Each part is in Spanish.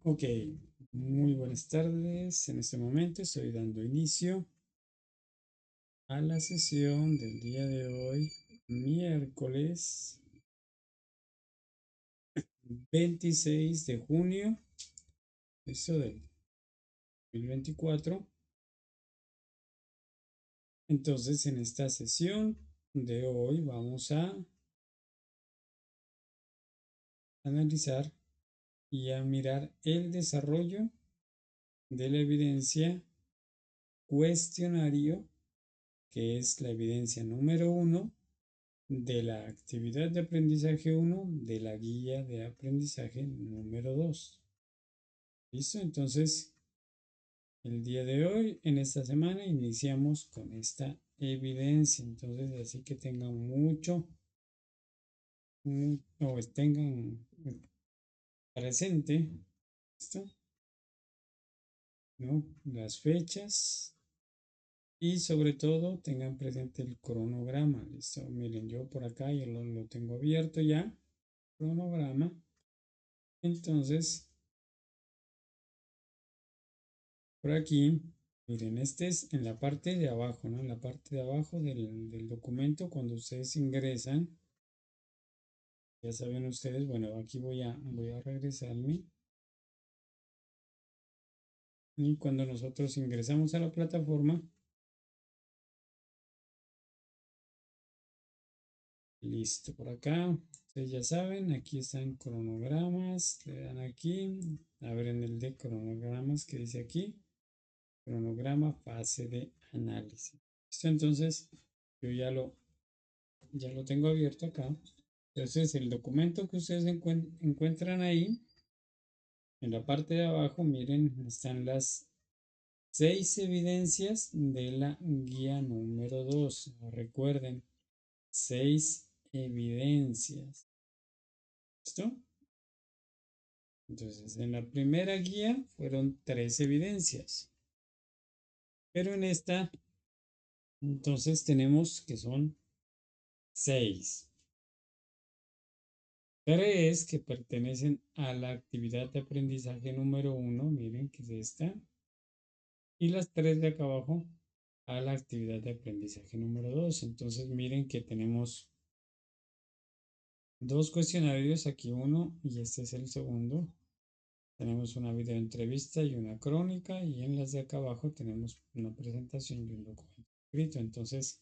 Ok, muy buenas tardes. En este momento estoy dando inicio a la sesión del día de hoy, miércoles 26 de junio, eso del 2024. Entonces, en esta sesión de hoy vamos a analizar y a mirar el desarrollo de la evidencia cuestionario, que es la evidencia número 1 de la actividad de aprendizaje 1 de la guía de aprendizaje número 2. ¿Listo? Entonces, el día de hoy, en esta semana, iniciamos con esta evidencia. Entonces, así que tengan mucho, o tengan presente, ¿listo? ¿No? Las fechas y sobre todo tengan presente el cronograma. ¿Listo? Miren, yo por acá ya lo tengo abierto ya, cronograma. Entonces, por aquí, miren, este es en la parte de abajo, ¿no? En la parte de abajo del documento, cuando ustedes ingresan, ya saben ustedes, bueno, aquí voy a regresarme. Y cuando nosotros ingresamos a la plataforma, listo, por acá, ustedes ya saben, aquí están cronogramas, le dan aquí, abren el de cronogramas que dice aquí, cronograma fase de análisis. Listo, entonces, yo ya lo tengo abierto acá. Entonces, el documento que ustedes encuentran ahí, en la parte de abajo, miren, están las 6 evidencias de la guía número 2. Recuerden, 6 evidencias. ¿Listo? Entonces, en la primera guía fueron 3 evidencias. Pero en esta, entonces tenemos que son 6. 3 que pertenecen a la actividad de aprendizaje número 1, miren que es esta. Y las 3 de acá abajo a la actividad de aprendizaje número 2. Entonces miren que tenemos 2 cuestionarios, aquí uno y este es el segundo. Tenemos una videoentrevista y una crónica, y en las de acá abajo tenemos una presentación y un documento escrito. Entonces,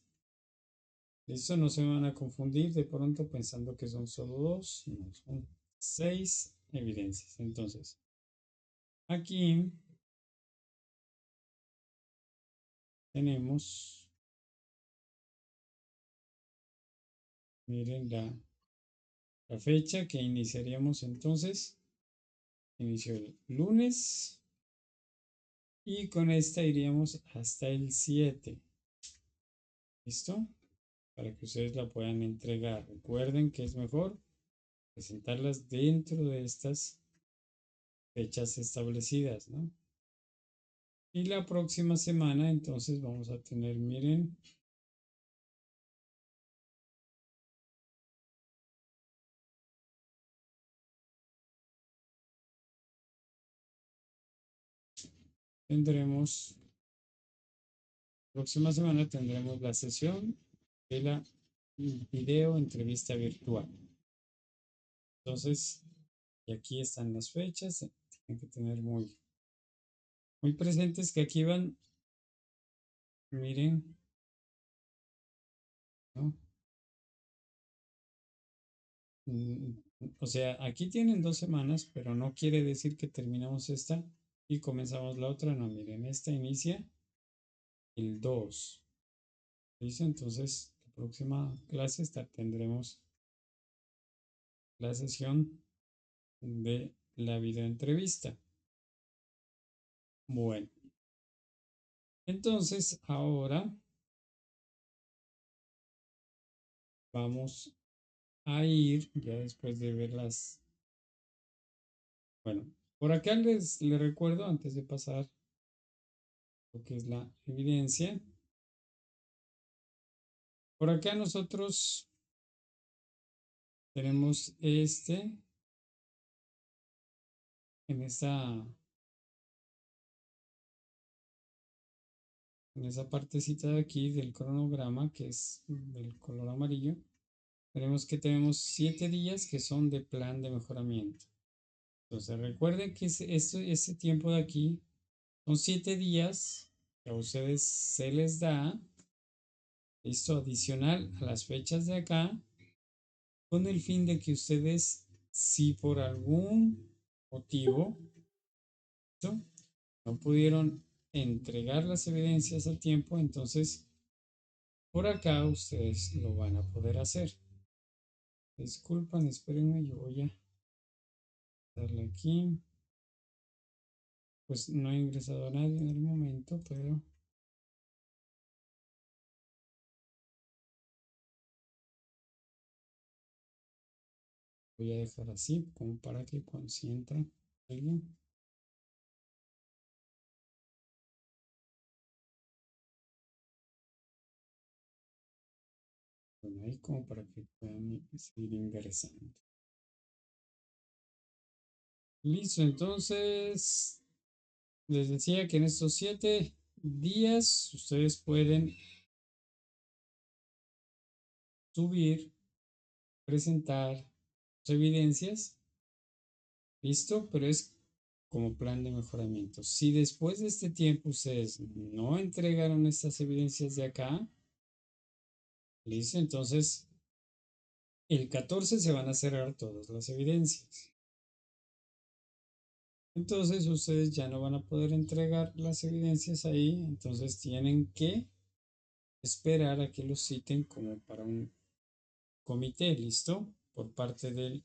eso no se van a confundir de pronto pensando que son solo 2, no, son 6 evidencias. Entonces, aquí tenemos, miren la fecha que iniciaríamos entonces. Inició el lunes y con esta iríamos hasta el 7. ¿Listo? Para que ustedes la puedan entregar. Recuerden que es mejor presentarlas dentro de estas fechas establecidas, ¿no? Y la próxima semana entonces vamos a tener, miren, tendremos, próxima semana tendremos la sesión de la video entrevista virtual. Entonces, y aquí están las fechas, tienen que tener muy presentes que aquí van, miren, ¿no? Mm, O sea, aquí tienen 2 semanas, pero no quiere decir que terminamos esta y comenzamos la otra. No, miren, esta inicia el 2. ¿Listo? Entonces, la próxima clase tendremos la sesión de la videoentrevista. Bueno, entonces ahora vamos a ir, ya después de ver las. Bueno, por acá les recuerdo antes de pasar lo que es la evidencia. Por acá nosotros tenemos en esa, en esa partecita de aquí del cronograma, que es del color amarillo, veremos que tenemos 7 días que son de plan de mejoramiento. Entonces recuerden que ese tiempo de aquí son 7 días que a ustedes se les da, esto adicional a las fechas de acá, con el fin de que ustedes, si por algún motivo ¿no? no pudieron entregar las evidencias a tiempo, entonces por acá ustedes lo van a poder hacer. Disculpan, espérenme, yo voy a darle aquí. Pues no he ingresado a nadie en el momento, pero voy a dejar así como para que cuando si entra alguien, bueno, ahí como para que puedan seguir ingresando. Listo, entonces les decía que en estos 7 días ustedes pueden subir, presentar evidencias, listo, pero es como plan de mejoramiento. Si después de este tiempo ustedes no entregaron estas evidencias de acá, listo, entonces el 14 se van a cerrar todas las evidencias. Entonces ustedes ya no van a poder entregar las evidencias ahí, entonces tienen que esperar a que los citen como para un comité, ¿listo? Por parte de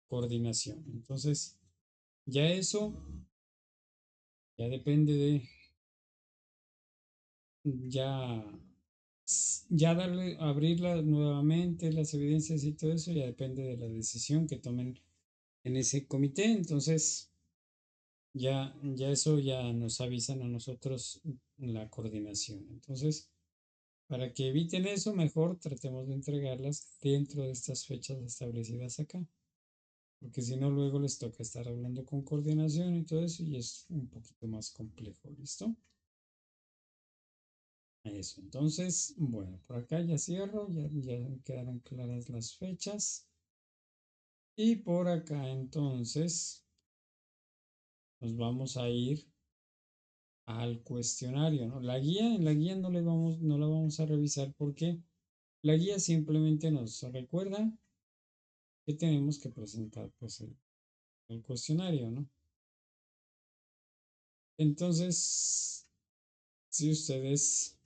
coordinación. Entonces, ya eso ya depende de ya ya darle abrirla nuevamente las evidencias y todo eso ya depende de la decisión que tomen en ese comité. Entonces, ya eso ya nos avisan a nosotros la coordinación. Entonces, para que eviten eso, mejor tratemos de entregarlas dentro de estas fechas establecidas acá. Porque si no, luego les toca estar hablando con coordinación y todo eso y es un poquito más complejo, ¿listo? Eso, entonces, bueno, por acá ya cierro, ya quedaron claras las fechas. Y por acá entonces nos vamos a ir al cuestionario, ¿no? En la guía no la vamos a revisar porque la guía simplemente nos recuerda que tenemos que presentar pues el cuestionario, ¿no? Entonces, si ustedes,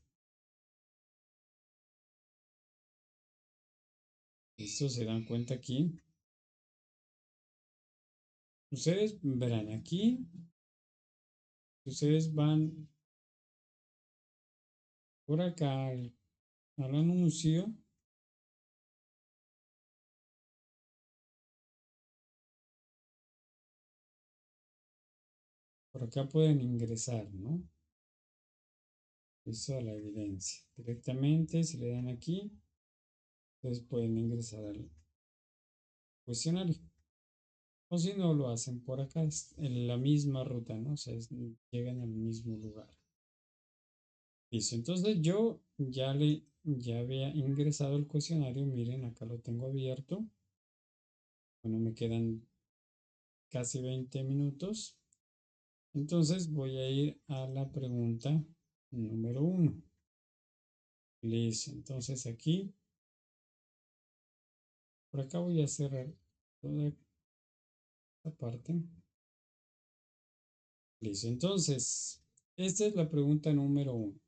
esto se dan cuenta aquí, ustedes verán aquí, ustedes van por acá al anuncio, por acá pueden ingresar, ¿no? Eso a la evidencia. Directamente, si le dan aquí, ustedes pueden ingresar al cuestionario. O si no, lo hacen por acá, en la misma ruta, ¿no? O sea, llegan al mismo lugar. Listo, entonces yo ya había ingresado el cuestionario, miren, acá lo tengo abierto. Bueno, me quedan casi 20 minutos. Entonces voy a ir a la pregunta número 1. Listo, entonces aquí, por acá voy a cerrar toda esta parte. Listo, entonces, esta es la pregunta número 1.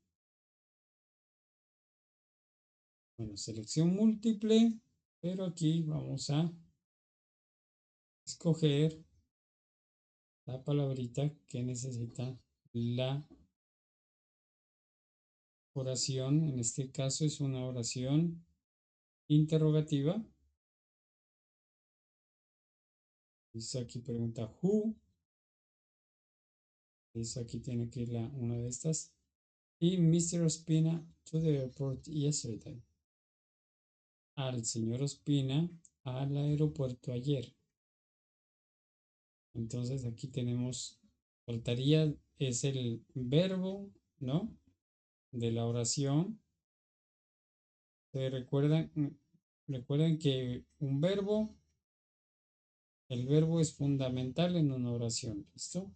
Bueno, selección múltiple, pero aquí vamos a escoger la palabrita que necesita la oración. En este caso es una oración interrogativa. Dice aquí pregunta who. Dice aquí tiene que ir una de estas. Y Mr. Ospina to the airport yesterday. Al señor Ospina al aeropuerto ayer. Entonces aquí tenemos, faltaría, es el verbo, ¿no? De la oración. Recuerdan que un verbo, el verbo es fundamental en una oración, ¿listo?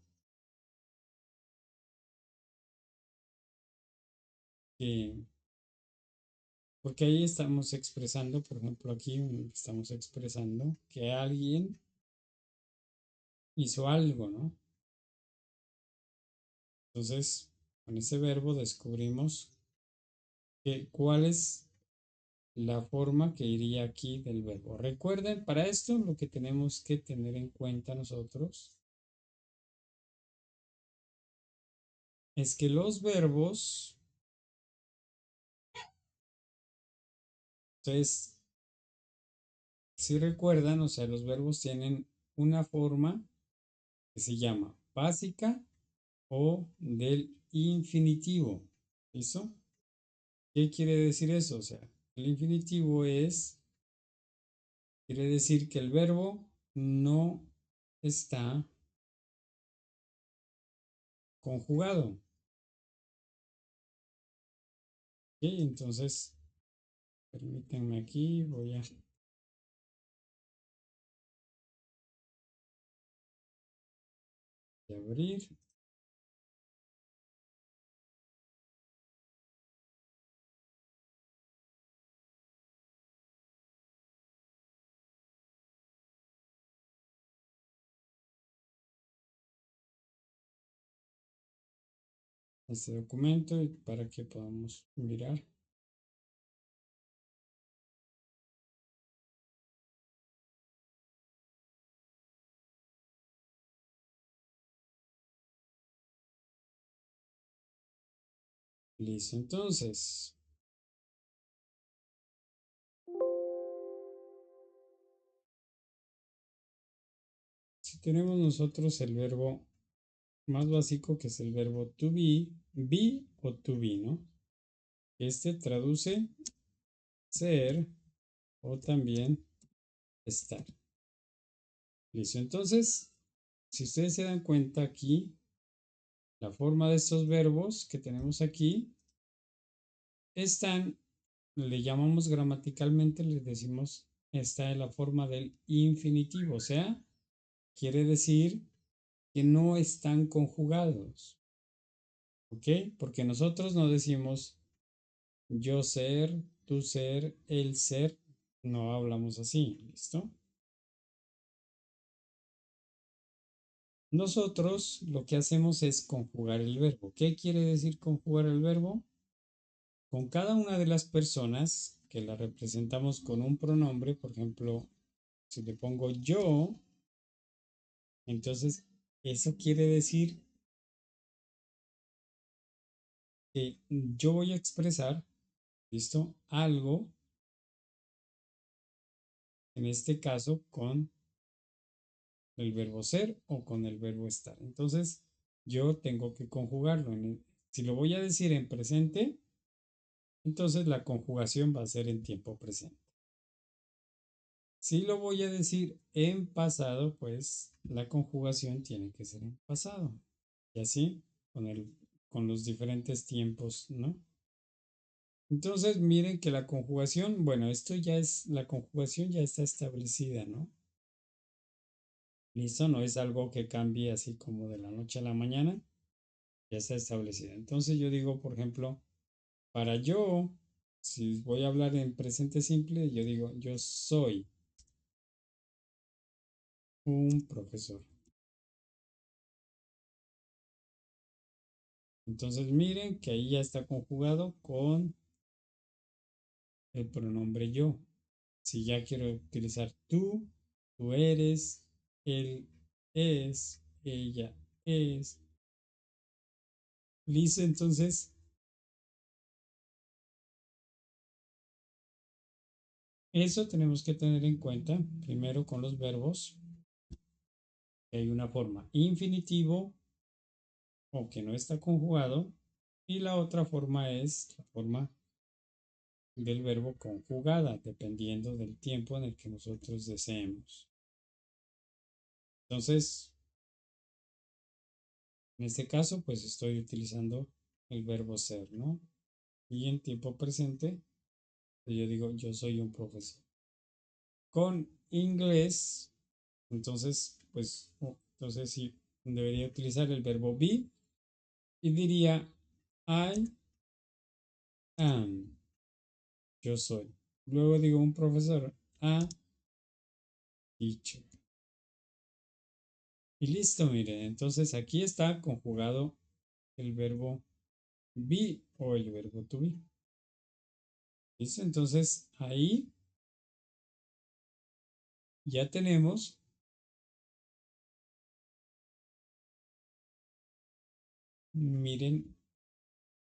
Que Porque ahí estamos expresando, por ejemplo, aquí estamos expresando que alguien hizo algo, ¿no? Entonces, con ese verbo descubrimos cuál es la forma que iría aquí del verbo. Recuerden, para esto lo que tenemos que tener en cuenta nosotros es que los verbos, entonces, si recuerdan, o sea, los verbos tienen una forma que se llama básica o del infinitivo. ¿Listo? ¿Qué quiere decir eso? O sea, el infinitivo quiere decir que el verbo no está conjugado. ¿Ok? Entonces, permítanme aquí, voy a abrir este documento para que podamos mirar. Listo, entonces, si tenemos nosotros el verbo más básico que es el verbo to be o to be, ¿no? Este traduce ser o también estar. Listo, entonces, si ustedes se dan cuenta aquí, la forma de estos verbos que tenemos aquí están, le llamamos gramaticalmente, les decimos, está en la forma del infinitivo, o sea, quiere decir que no están conjugados, ¿ok? Porque nosotros no decimos yo ser, tú ser, él ser, no hablamos así, ¿listo? Nosotros lo que hacemos es conjugar el verbo. ¿Qué quiere decir conjugar el verbo? Con cada una de las personas que la representamos con un pronombre, por ejemplo, si le pongo yo, entonces eso quiere decir que yo voy a expresar, ¿listo? Algo, en este caso, con el verbo ser o con el verbo estar. Entonces, yo tengo que conjugarlo. Si lo voy a decir en presente, entonces la conjugación va a ser en tiempo presente. Si lo voy a decir en pasado, pues la conjugación tiene que ser en pasado. Y así con los diferentes tiempos, ¿no? Entonces, miren que la conjugación, bueno, la conjugación ya está establecida, ¿no? Listo, no es algo que cambie así como de la noche a la mañana, ya está establecida. Entonces yo digo, por ejemplo, para yo, si voy a hablar en presente simple, yo digo, yo soy un profesor. Entonces miren que ahí ya está conjugado con el pronombre yo. Si ya quiero utilizar tú eres, él es, ella es. Listo, entonces eso tenemos que tener en cuenta primero con los verbos. Que hay una forma infinitivo o que no está conjugado y la otra forma es la forma del verbo conjugada, dependiendo del tiempo en el que nosotros deseemos. Entonces, En este caso, pues estoy utilizando el verbo ser, ¿no? Y en tiempo presente, pues, yo digo, yo soy un profesor. Con inglés, entonces, pues, entonces sí, debería utilizar el verbo be y diría I am, yo soy. Luego digo un profesor, a teacher. Y listo, miren, entonces aquí está conjugado el verbo be o el verbo to be. ¿Listo? Entonces ahí ya tenemos, miren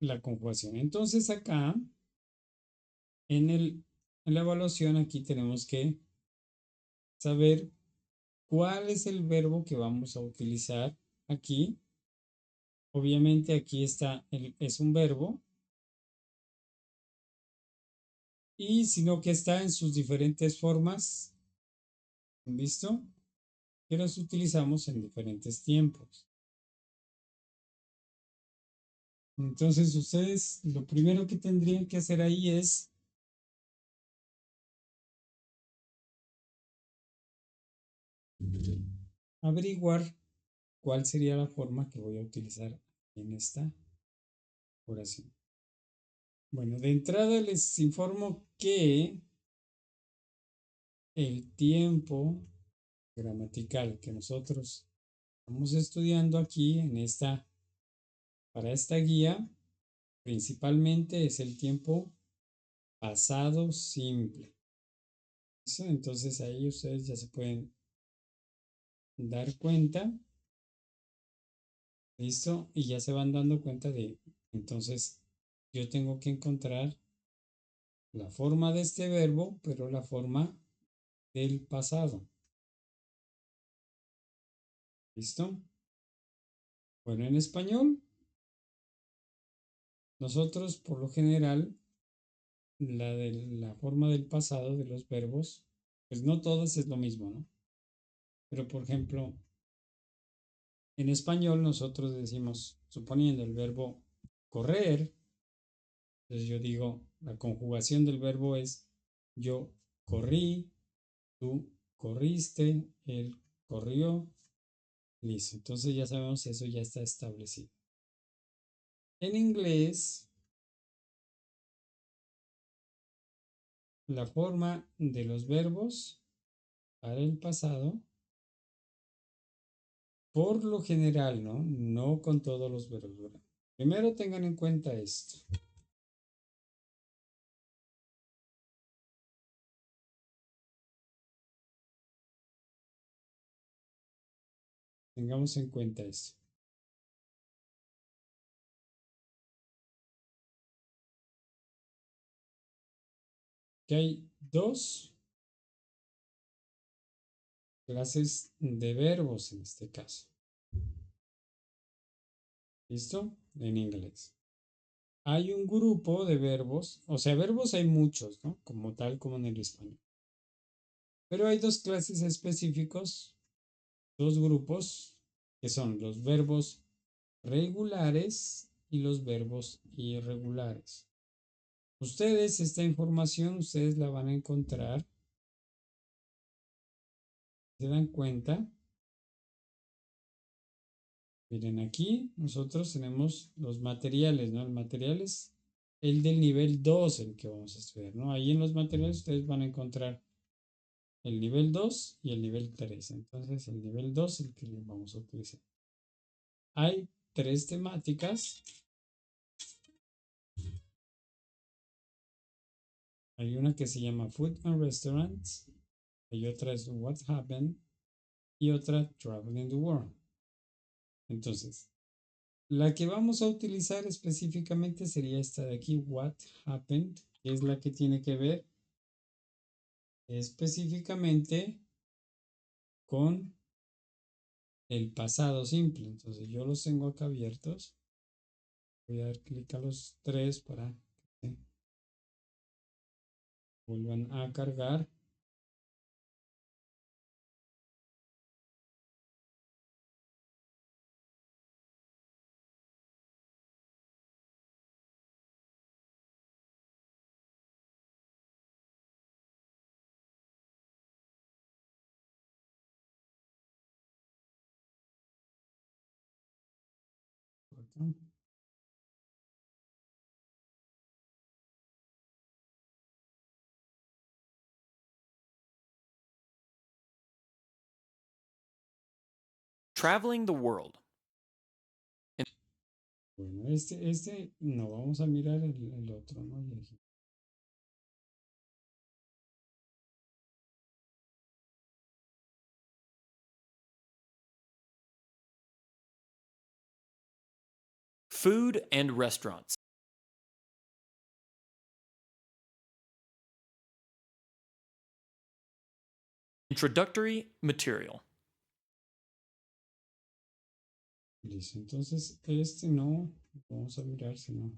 la conjugación. Entonces acá en la evaluación aquí tenemos que saber cuál es el verbo que vamos a utilizar aquí. Obviamente aquí está, es un verbo y sino que está en sus diferentes formas, ¿listo? Que los utilizamos en diferentes tiempos. Entonces ustedes lo primero que tendrían que hacer ahí es averiguar cuál sería la forma que voy a utilizar en esta oración. Bueno, de entrada les informo que el tiempo gramatical que nosotros estamos estudiando aquí para esta guía, principalmente es el tiempo pasado simple. ¿Listo? Entonces ahí ustedes ya se pueden dar cuenta. ¿Listo? Y ya se van dando cuenta entonces, yo tengo que encontrar la forma de este verbo, pero la forma del pasado. ¿Listo? Bueno, en español, nosotros por lo general, la forma del pasado de los verbos, pues no todas es lo mismo, ¿no? Pero por ejemplo, en español nosotros decimos, suponiendo el verbo correr, entonces yo digo, la conjugación del verbo es yo corrí, tú corriste, él corrió, listo. Entonces ya sabemos eso ya está establecido. En inglés, la forma de los verbos para el pasado, por lo general, ¿no? No con todos los verbos. Primero tengan en cuenta esto. Tengamos en cuenta esto. Que hay dos clases de verbos en este caso. ¿Listo? En inglés. Hay un grupo de verbos, o sea, verbos hay muchos, ¿no? Como tal como en el español. Pero hay dos clases específicos, dos grupos, que son los verbos regulares y los verbos irregulares. Ustedes, esta información, ustedes la van a encontrar, ¿se dan cuenta? Miren, aquí nosotros tenemos los materiales, ¿no? El material es el del nivel 2 el que vamos a estudiar, ¿no? Ahí en los materiales ustedes van a encontrar el nivel 2 y el nivel 3. Entonces, el nivel 2 es el que vamos a utilizar. Hay tres temáticas. Hay una que se llama Food and Restaurants. Hay otra es What Happened. Y otra Traveling the World. Entonces, la que vamos a utilizar específicamente sería esta de aquí, What Happened, que es la que tiene que ver específicamente con el pasado simple. Entonces, yo los tengo acá abiertos. Voy a dar clic a los tres para que vuelvan a cargar. acá. Traveling the world. Bueno, este no, vamos a mirar el otro, ¿no? Food and restaurants. Introductory material. Listo, entonces este no, vamos a mirar si no.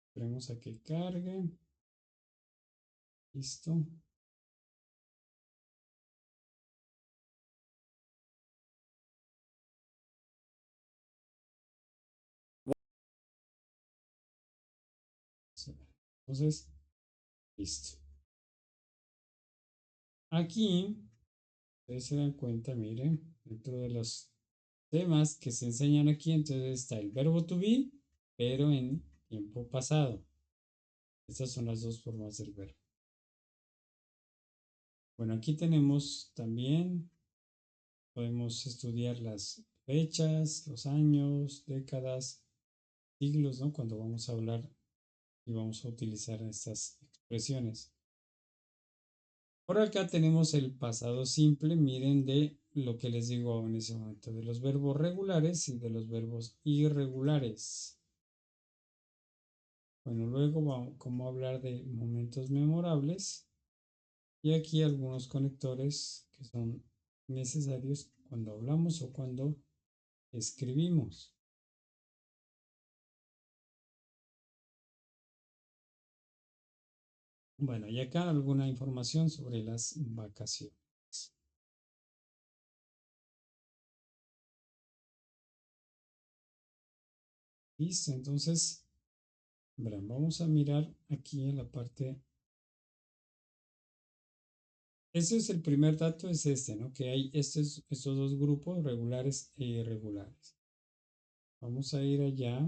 Esperemos a que cargue. Listo. Entonces, listo. Aquí, ustedes se dan cuenta, miren, dentro de los temas que se enseñan aquí, entonces está el verbo to be, pero en tiempo pasado. Estas son las dos formas del verbo. Bueno, aquí tenemos también, podemos estudiar las fechas, los años, décadas, siglos, ¿no? Cuando vamos a hablar y vamos a utilizar estas expresiones. Por acá tenemos el pasado simple, miren de lo que les digo en ese momento, de los verbos regulares y de los verbos irregulares. Bueno, luego vamos a hablar de momentos memorables y aquí algunos conectores que son necesarios cuando hablamos o cuando escribimos. Bueno, y acá alguna información sobre las vacaciones. Listo, entonces, verán, vamos a mirar aquí en la parte. Ese es el primer dato, es este, ¿no? Que hay estos dos grupos, regulares e irregulares. Vamos a ir allá.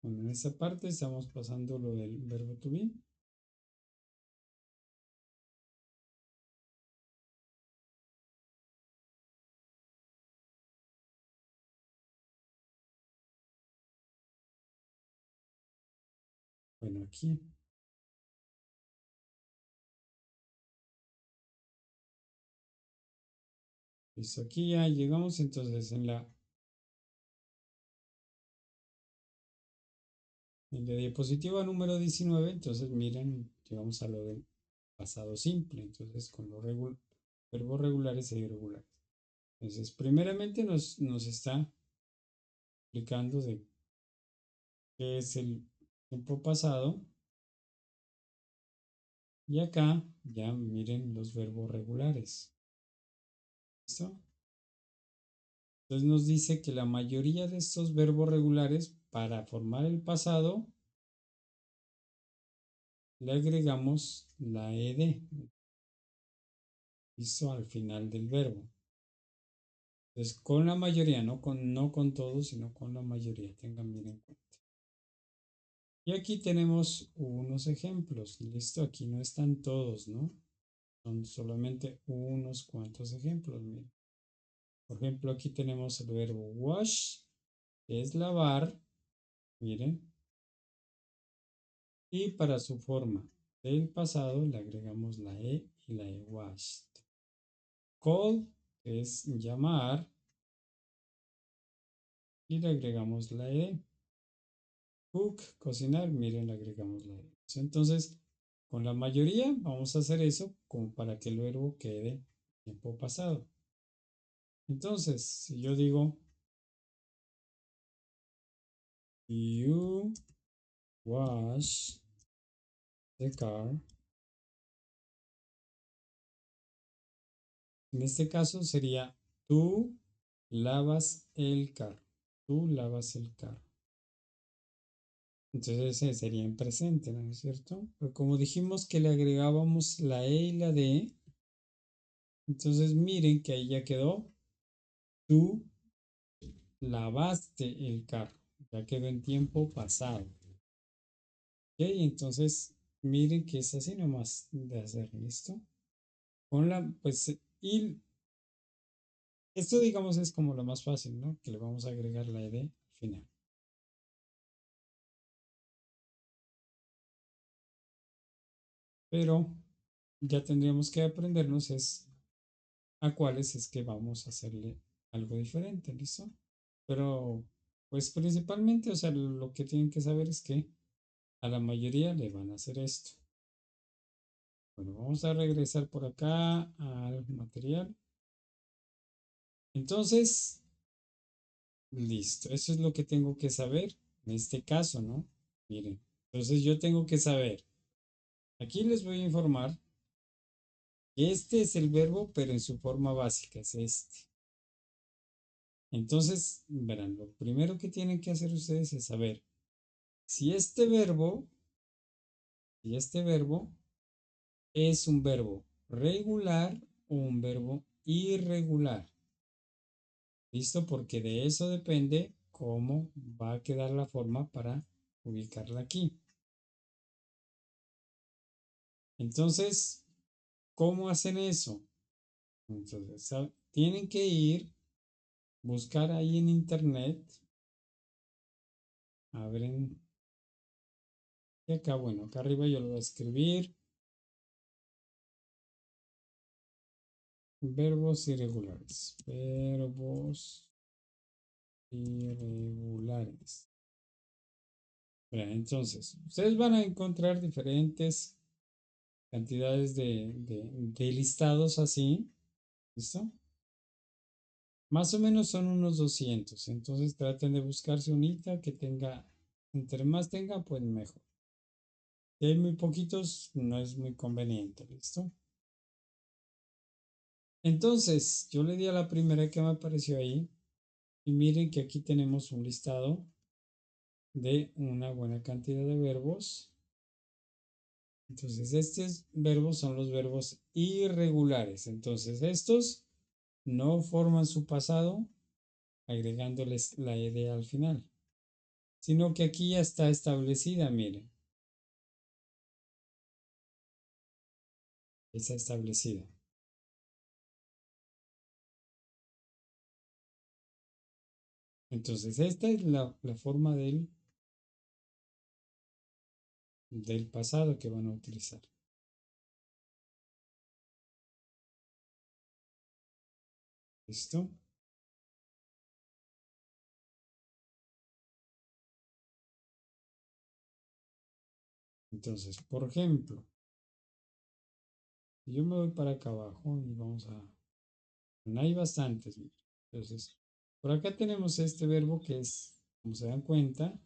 Bueno, en esta parte estamos pasando lo del verbo to be. Bueno, aquí. Listo, aquí ya llegamos entonces en la diapositiva número 19. Entonces miren, llegamos a lo del pasado simple. Entonces con los verbos regulares e irregulares. Entonces, primeramente nos está explicando de qué es el tiempo pasado. Y acá ya miren los verbos regulares. ¿Listo? Entonces nos dice que la mayoría de estos verbos regulares para formar el pasado le agregamos la ed. ¿Listo? Al final del verbo. Entonces con la mayoría, no con todos, sino con la mayoría. Tengan bien en cuenta. Y aquí tenemos unos ejemplos. Listo, aquí no están todos, ¿no? Son solamente unos cuantos ejemplos. Miren. Por ejemplo, aquí tenemos el verbo wash, que es lavar. Miren. Y para su forma del pasado le agregamos la e y la e washed. Call, que es llamar. Y le agregamos la e. Cook, cocinar, miren, le agregamos la e. Entonces, con la mayoría vamos a hacer eso como para que el verbo quede tiempo pasado. Entonces, si yo digo you wash the car, en este caso sería tú lavas el carro. Tú lavas el carro. Entonces ese sería en presente, ¿no es cierto? Pero como dijimos que le agregábamos la E y la D, entonces miren que ahí ya quedó. Tú lavaste el carro. Ya quedó en tiempo pasado. Ok, entonces miren que es así nomás de hacer, ¿listo? Con la, pues, y esto digamos es como lo más fácil, ¿no? Que le vamos a agregar la ED al final. Pero ya tendríamos que aprendernos es a cuáles es que vamos a hacerle algo diferente, ¿listo? Pero pues principalmente, o sea, lo que tienen que saber es que a la mayoría le van a hacer esto. Bueno, vamos a regresar por acá al material. Entonces, listo. Eso es lo que tengo que saber en este caso, ¿no? Miren, entonces yo tengo que saber. Aquí les voy a informar que este es el verbo, pero en su forma básica es este. Entonces, verán, lo primero que tienen que hacer ustedes es saber si este verbo es un verbo regular o un verbo irregular. ¿Listo? Porque de eso depende cómo va a quedar la forma para ubicarla aquí. Entonces, ¿cómo hacen eso? Entonces, tienen que ir, buscar ahí en internet, abren, y acá, bueno, acá arriba yo lo voy a escribir, verbos irregulares, verbos irregulares. Bien, entonces, ustedes van a encontrar diferentes cantidades de listados así, ¿listo? Más o menos son unos 200, entonces traten de buscarse unita que tenga, entre más tenga, pues mejor. Si hay muy poquitos, no es muy conveniente, ¿listo? Entonces, yo le di a la primera que me apareció ahí y miren que aquí tenemos un listado de una buena cantidad de verbos. Entonces, estos verbos son los verbos irregulares. Entonces, estos no forman su pasado agregándoles la ed al final, sino que aquí ya está establecida, miren, está establecida. Entonces, esta es la forma del pasado que van a utilizar. ¿Listo? Entonces, por ejemplo, yo me voy para acá abajo y vamos a... Hay bastantes, miren. Entonces, por acá tenemos este verbo que es, como se dan cuenta,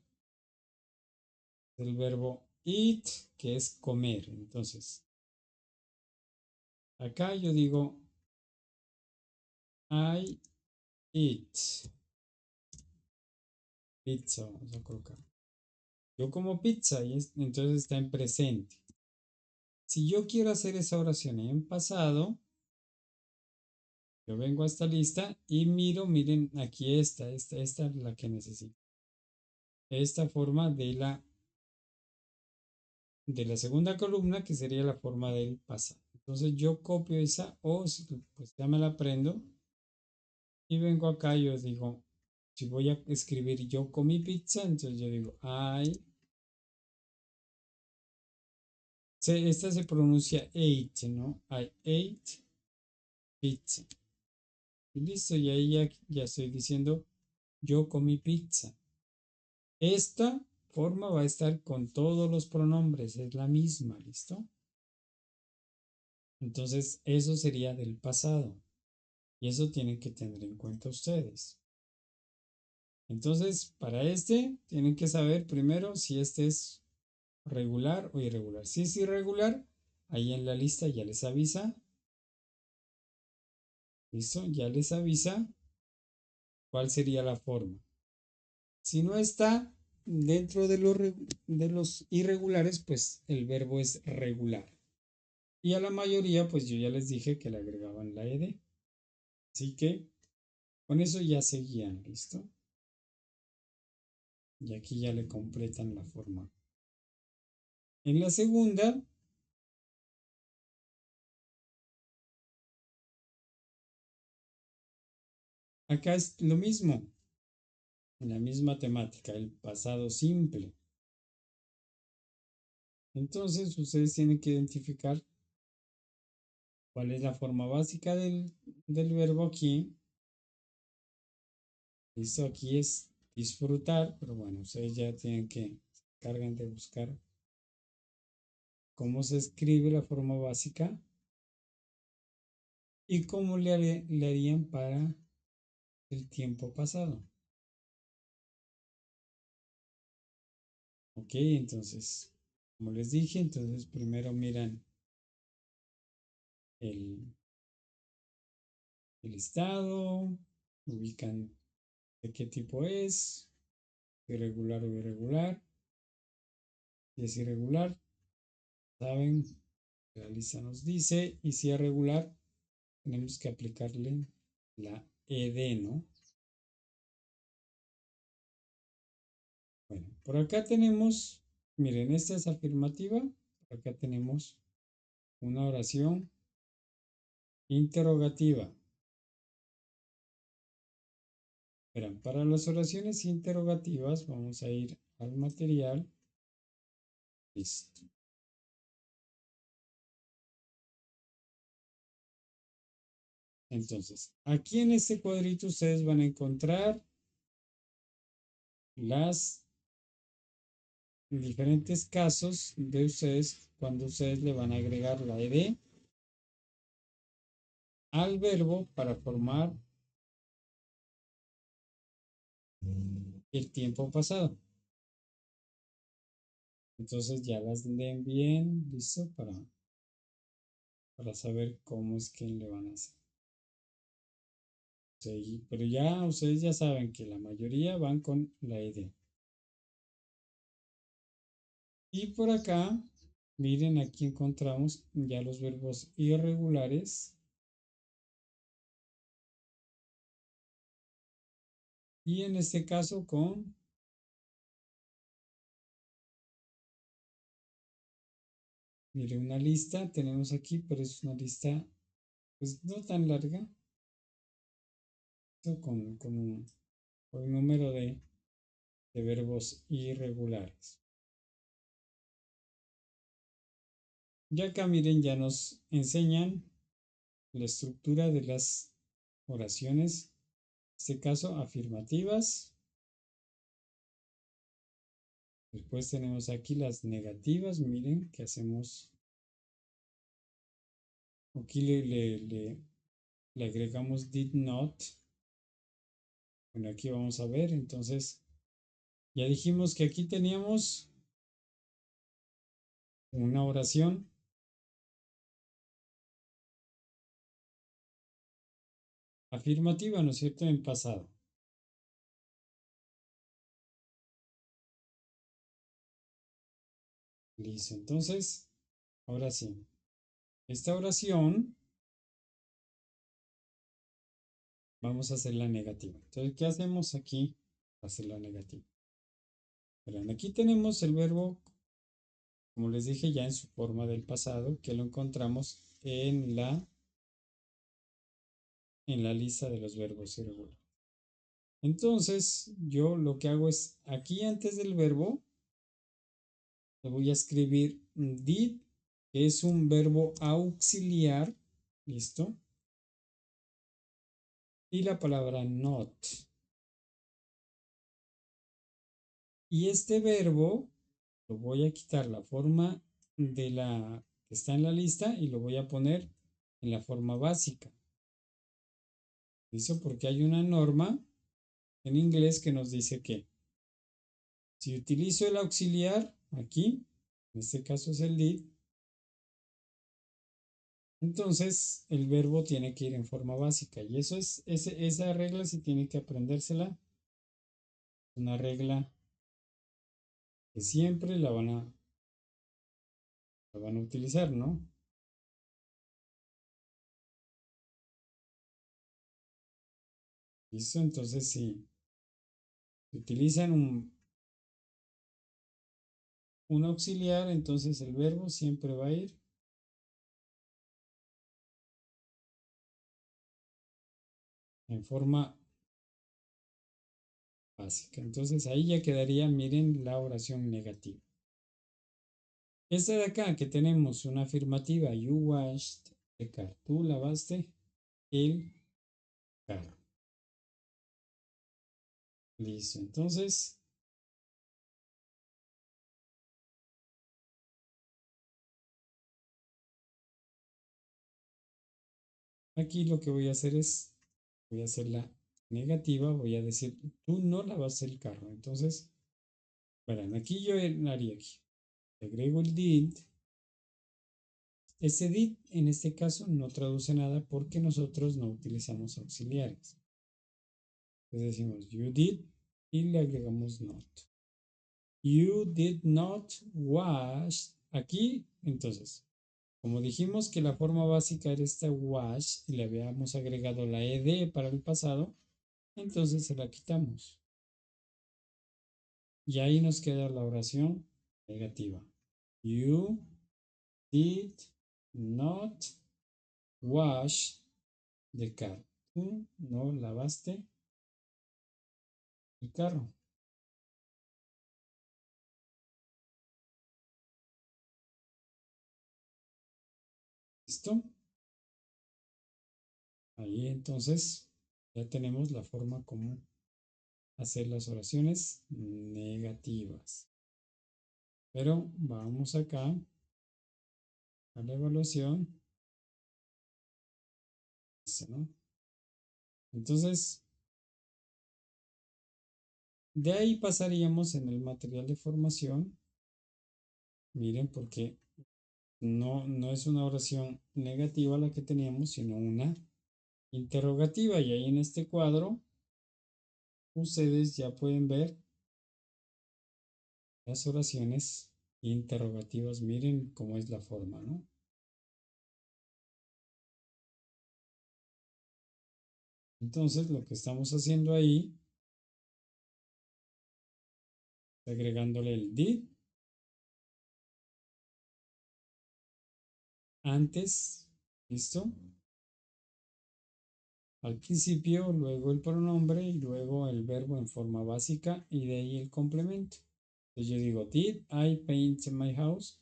el verbo eat, que es comer. Entonces, acá yo digo I eat pizza, vamos a colocar. Yo como pizza y entonces está en presente. Si yo quiero hacer esa oración en pasado, yo vengo a esta lista y miro, miren, aquí esta es la que necesito. Esta forma de la segunda columna, que sería la forma del pasado. Entonces yo copio esa o pues ya me la aprendo y vengo acá y yo digo, si voy a escribir yo comí pizza, entonces yo digo esta se pronuncia ate, ¿no? I ate pizza. Y listo, y ahí ya estoy diciendo yo comí pizza. Esta forma va a estar con todos los pronombres, es la misma, ¿listo? Entonces eso sería del pasado. Y eso tienen que tener en cuenta ustedes. Entonces, para este, tienen que saber primero si este es regular o irregular. Si es irregular, ahí en la lista ya les avisa. ¿Listo? Ya les avisa cuál sería la forma. Si no está, dentro de los irregulares, pues el verbo es regular. Y a la mayoría, pues yo ya les dije que le agregaban la ed. Así que con eso ya seguían, ¿listo? Y aquí ya le completan la forma. En la segunda, acá es lo mismo, en la misma temática, el pasado simple. Entonces, ustedes tienen que identificar cuál es la forma básica del verbo aquí. Listo, aquí es disfrutar, pero bueno, ustedes ya tienen que se encargan de buscar cómo se escribe la forma básica y cómo le harían para el tiempo pasado. Ok, entonces, como les dije, entonces primero miran el estado, ubican de qué tipo es, irregular o irregular. Si es irregular, saben, la lista nos dice, y si es regular, tenemos que aplicarle la ed, ¿no? Bueno, por acá tenemos, miren, esta es afirmativa, por acá tenemos una oración interrogativa. Verán, para las oraciones interrogativas vamos a ir al material. Listo. Entonces, aquí en este cuadrito ustedes van a encontrar las diferentes casos de ustedes cuando ustedes le van a agregar la ed al verbo para formar el tiempo pasado. Entonces ya las leen bien, listo, para saber cómo es que le van a hacer. Sí, pero ya ustedes ya saben que la mayoría van con la ed. Y por acá, miren, aquí encontramos ya los verbos irregulares. Y en este caso con mire, una lista tenemos aquí, pero es una lista pues no tan larga, con un número de verbos irregulares. Ya acá miren, ya nos enseñan la estructura de las oraciones, en este caso afirmativas. Después tenemos aquí las negativas, miren que hacemos, aquí le agregamos did not. Bueno, aquí vamos a ver, entonces ya dijimos que aquí teníamos una oración afirmativa, ¿no es cierto?, en pasado. Listo, entonces, ahora sí, esta oración vamos a hacer la negativa. Entonces, ¿qué hacemos aquí para hacer la negativa? Verán, aquí tenemos el verbo, como les dije ya en su forma del pasado, que lo encontramos en la lista de los verbos irregulares. Entonces, yo lo que hago es, aquí antes del verbo, le voy a escribir did, que es un verbo auxiliar, ¿listo? Y la palabra not. Y este verbo lo voy a quitar la forma de la que está en la lista y lo voy a poner en la forma básica. ¿Listo? Porque hay una norma en inglés que nos dice que si utilizo el auxiliar aquí, en este caso es el did, entonces el verbo tiene que ir en forma básica. Y eso esa regla sí tiene que aprendérsela. Una regla que siempre la van a utilizar, ¿no? ¿Listo? Entonces, si utilizan un auxiliar, entonces el verbo siempre va a ir en forma básica. Entonces ahí ya quedaría, miren, la oración negativa. Esta de acá que tenemos una afirmativa, you washed the car. Tú lavaste el carro. Listo. Entonces, aquí lo que voy a hacer es, voy a hacer la negativa, voy a decir, tú no lavaste el carro. Entonces, verán, aquí yo haría aquí. Agrego el did. Ese did en este caso no traduce nada porque nosotros no utilizamos auxiliares. Entonces decimos you did y le agregamos not. You did not wash. Aquí, entonces, como dijimos que la forma básica era esta wash y le habíamos agregado la ed para el pasado, entonces se la quitamos. Y ahí nos queda la oración negativa. You did not wash the car. Tú no lavaste el carro. ¿Listo? Ahí entonces ya tenemos la forma como hacer las oraciones negativas. Pero vamos acá a la evaluación. ¿No? Entonces, de ahí pasaríamos en el material de formación. Miren, porque no es una oración negativa la que teníamos, sino una interrogativa. Y ahí en este cuadro, ustedes ya pueden ver las oraciones interrogativas. Miren cómo es la forma, ¿no? Entonces, lo que estamos haciendo ahí, agregándole el did antes, ¿listo? Al principio, luego el pronombre y luego el verbo en forma básica y de ahí el complemento. Entonces yo digo, did I paint my house?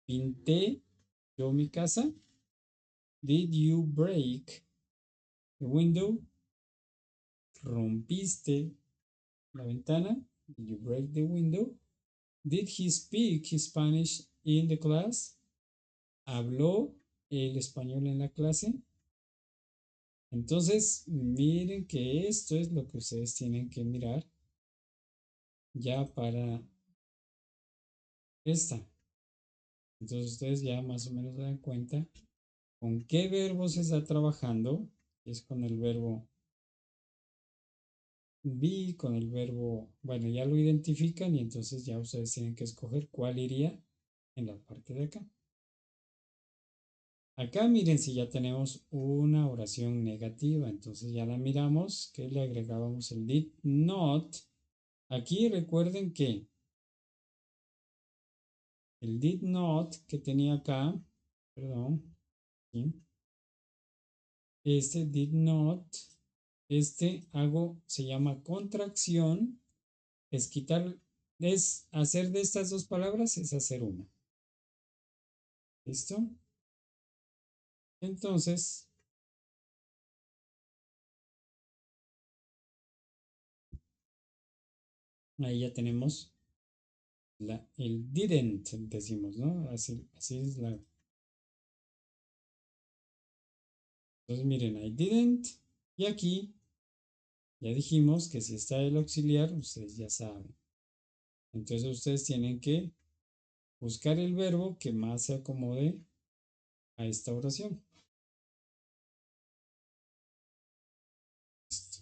¿Pinté yo mi casa? Did you break the window? ¿Rompiste la ventana? Did you break the window? Did he speak Spanish in the class? ¿Habló el español en la clase? Entonces, miren que esto es lo que ustedes tienen que mirar ya para esta. Entonces, ustedes ya más o menos se dan cuenta con qué verbo se está trabajando. Es con el verbo be, con el verbo, bueno, ya lo identifican y entonces ya ustedes tienen que escoger cuál iría en la parte de acá. Acá miren si ya tenemos una oración negativa, entonces ya la miramos, que le agregábamos el did not. Aquí recuerden que el did not que tenía acá, perdón, ¿sí? Este did not, se llama contracción, es quitar, es hacer de estas dos palabras, es hacer una. ¿Listo? Entonces, ahí ya tenemos el didn't, decimos, ¿no? Así es la. Entonces, miren, I didn't. Y aquí ya dijimos que si está el auxiliar, ustedes ya saben. Entonces, ustedes tienen que buscar el verbo que más se acomode a esta oración. Listo.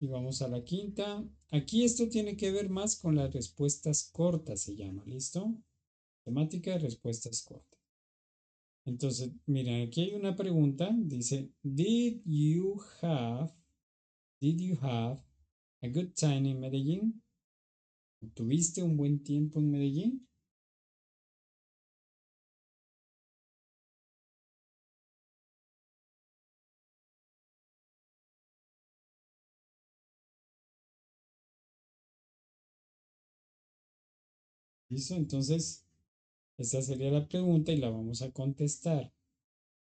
Y vamos a la quinta. Aquí esto tiene que ver más con las respuestas cortas, se llama, ¿listo? Temática de respuestas cortas. Entonces, miren, aquí hay una pregunta. Dice, did you have a good time in Medellín? ¿Tuviste un buen tiempo en Medellín? ¿Listo? Entonces, esta sería la pregunta y la vamos a contestar.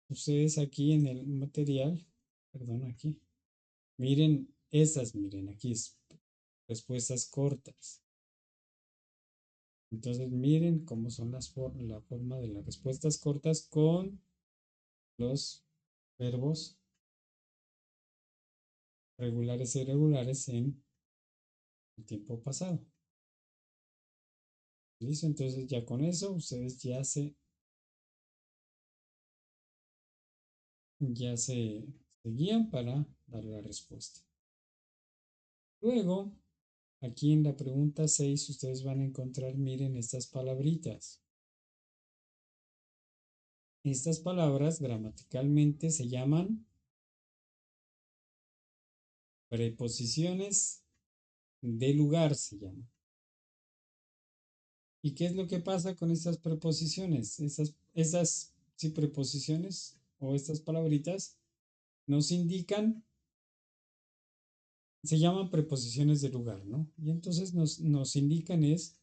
Ustedes aquí en el material, perdón, aquí, miren esas, miren, aquí es respuestas cortas. Entonces, miren cómo son la forma de las respuestas cortas con los verbos regulares e irregulares en el tiempo pasado. ¿Listo? Entonces, ya con eso, ustedes ya se guían para dar la respuesta. Luego, aquí en la pregunta 6, ustedes van a encontrar, miren estas palabritas. Estas palabras gramaticalmente se llaman preposiciones de lugar, se llaman. ¿Y qué es lo que pasa con estas preposiciones? Esas sí, preposiciones o estas palabritas nos indican, se llaman preposiciones de lugar, ¿no? Y entonces nos indican es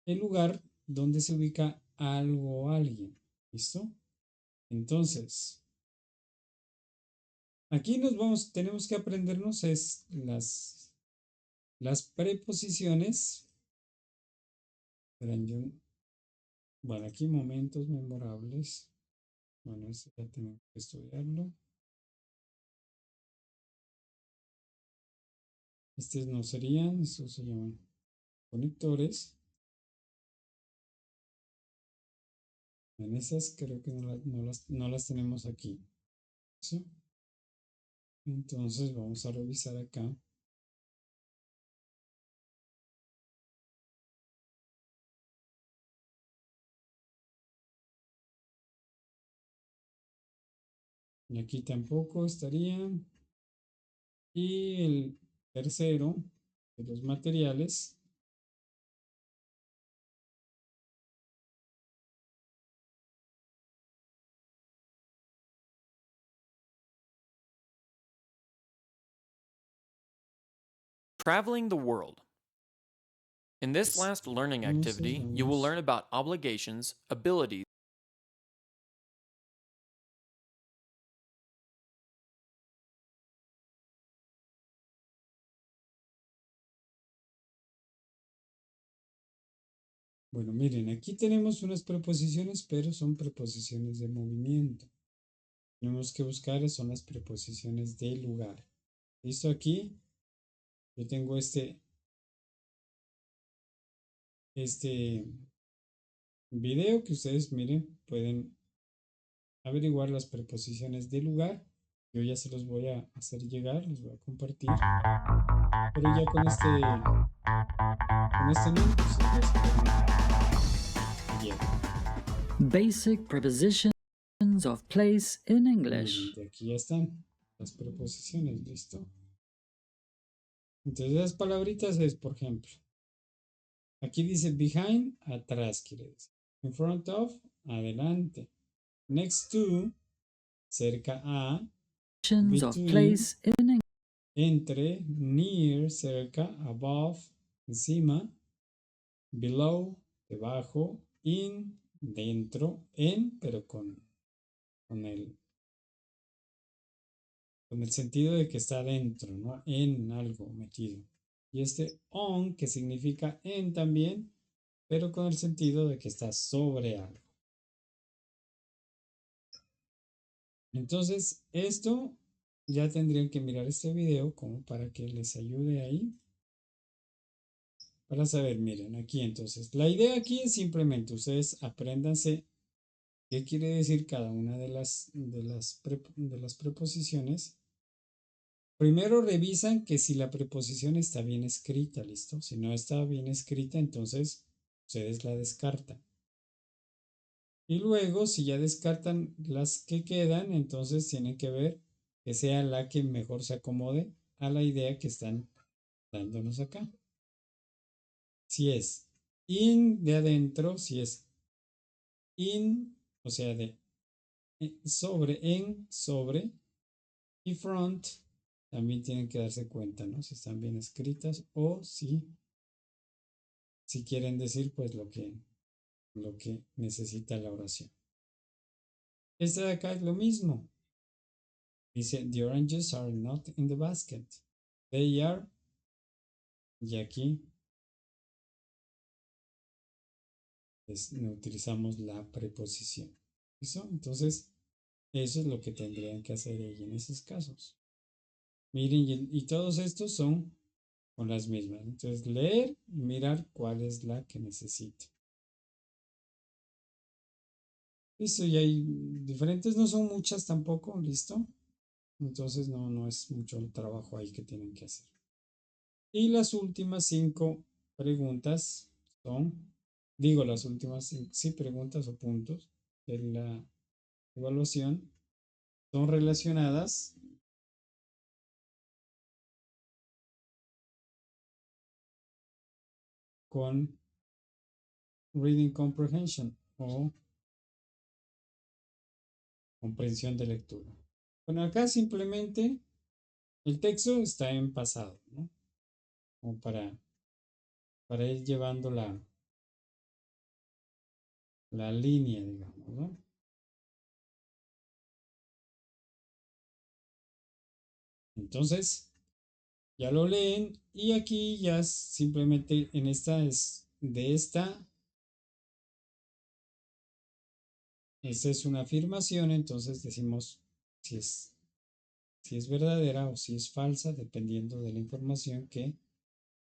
el lugar donde se ubica algo o alguien. ¿Listo? Entonces, aquí tenemos que aprendernos las preposiciones. Bueno, aquí momentos memorables. Bueno, esto ya tenemos que estudiarlo. Estos no serían, estos se llaman conectores. En esas creo que no las tenemos aquí. ¿Sí? Entonces vamos a revisar acá. Y aquí tampoco estarían. Y el tercero de los materiales. Traveling the world. In this Pues, last learning entonces activity, you will learn about obligations, abilities, bueno, miren, aquí tenemos unas preposiciones, pero son preposiciones de movimiento. Tenemos que buscar son las preposiciones de lugar. ¿Listo? Aquí yo tengo este video que ustedes miren, pueden averiguar las preposiciones de lugar. Yo ya se los voy a hacer llegar, los voy a compartir. Pero ya con este link, ustedes ya se pueden guiar. Basic prepositions of place in English. Y aquí ya están las preposiciones, ¿listo? Entonces las palabritas es, por ejemplo, aquí dice behind, atrás quiere decir. In front of, adelante. Next to, cerca a. Of Between, place in entre. Near, cerca. Above, encima. Below, debajo. In, dentro. En, pero con el sentido de que está dentro, ¿no? En algo metido. Y este on, que significa en también, pero con el sentido de que está sobre algo. Entonces, esto ya tendrían que mirar este video como para que les ayude ahí. Para saber, miren, aquí entonces, la idea aquí es simplemente ustedes apréndanse qué quiere decir cada una de las preposiciones Primero revisan que si la preposición está bien escrita, ¿listo? Si no está bien escrita, entonces ustedes la descartan. Y luego, si ya descartan las que quedan, entonces tienen que ver que sea la que mejor se acomode a la idea que están dándonos acá. Si es in de adentro, si es in, o sea, de sobre, en, sobre, y front, también tienen que darse cuenta, ¿no? Si están bien escritas o si quieren decir pues lo que necesita la oración. Esta de acá es lo mismo. Dice, the oranges are not in the basket. They are, y aquí utilizamos la preposición. ¿Listo? Entonces, eso es lo que tendrían que hacer ahí en esos casos. Miren, y todos estos son con las mismas. Entonces, leer y mirar cuál es la que necesito. Listo, y hay diferentes, no son muchas tampoco, listo. Entonces no es mucho el trabajo ahí que tienen que hacer. Y las últimas 5 preguntas son, digo las últimas 5, sí, preguntas o puntos de la evaluación son relacionadas con reading comprehension o comprensión de lectura. Bueno, acá simplemente el texto está en pasado, ¿no? Como para ir llevando la línea, digamos, ¿no? Entonces, ya lo leen y aquí ya simplemente en esta es esta es una afirmación, entonces decimos si es verdadera o si es falsa, dependiendo de la información que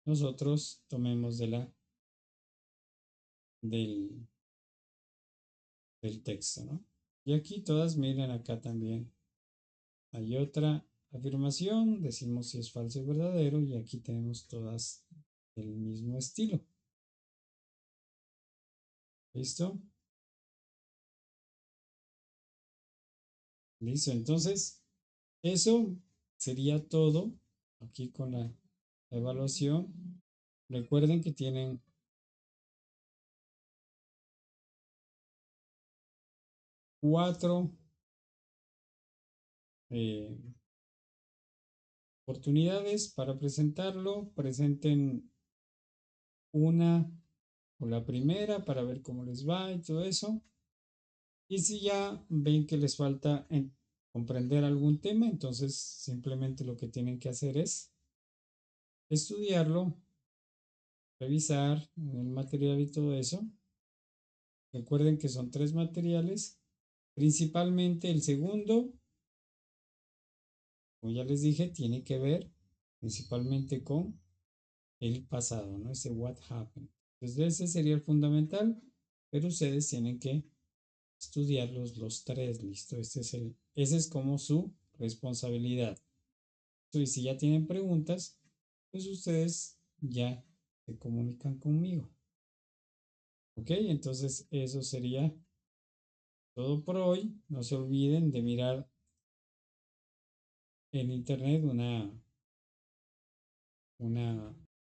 nosotros tomemos del texto, ¿no? Y aquí todas, miren acá también hay otra afirmación, decimos si es falso o verdadero y aquí tenemos todas el mismo estilo. ¿Listo? Listo, entonces eso sería todo aquí con la evaluación. Recuerden que tienen 4 oportunidades para presentarlo. Presenten una o la primera para ver cómo les va y todo eso. Y si ya ven que les falta comprender algún tema, entonces simplemente lo que tienen que hacer es estudiarlo, revisar el material y todo eso. Recuerden que son 3 materiales, principalmente el segundo, como ya les dije, tiene que ver principalmente con el pasado, ¿no? Ese what happened. Entonces ese sería el fundamental, pero ustedes tienen que estudiar los 3, ¿listo? Ese es como su responsabilidad. Y si ya tienen preguntas, pues ustedes ya se comunican conmigo. ¿Ok? Entonces eso sería todo por hoy. No se olviden de mirar en internet una